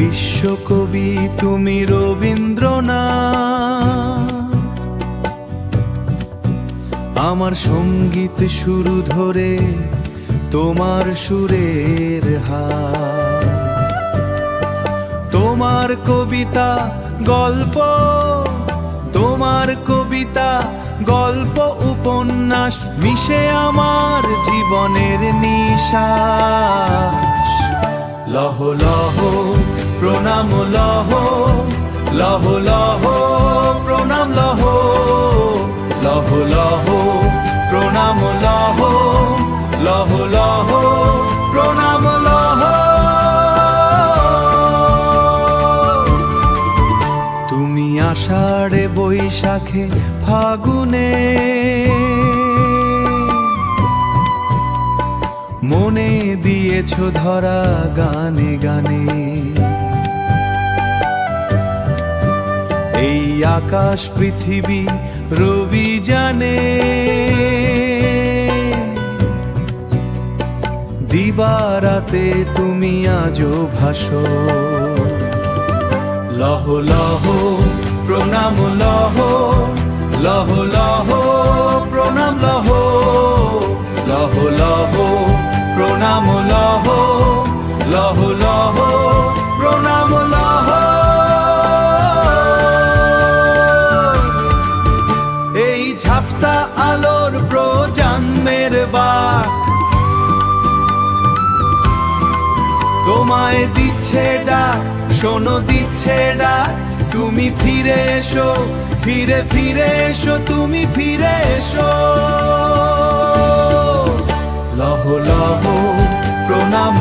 বিশ্বকবি তুমি রবীন্দ্রনাথ, আমার সঙ্গীত শুরু ধরে তোমার সুরের হাত। তোমার কবিতা গল্প, তোমার কবিতা গল্প উপন্যাস মিশে আমার জীবনের নিঃশ্বাস। লহ লহ প্রণাম লহ, লহ লহ প্রণাম লহ, লহ লহ প্রণাম লহ, লহ লহ প্রণাম লহ। তুমি আষাঢ়ে বৈশাখে ফাগুনে মনে দিয়েছ ধরা গানে গানে। এই আকাশ পৃথিবী রবি জানে, দিবারাতে তুমি আজো ভাসো। লহ লহ প্রণাম লহ, লহ লহ প্রণাম লহ, লহ লহ প্রণাম লহ, লহ লহ প্রণাম লহ। এই ঝাপসা আলোর প্রজন্মের বাক তোমায় দিচ্ছে ডাক, শোনো দিচ্ছে ডাক। তুমি ফিরে এসো, ফিরে ফিরে এসো, তুমি ফিরে এসো। লহ লহ প্রণাম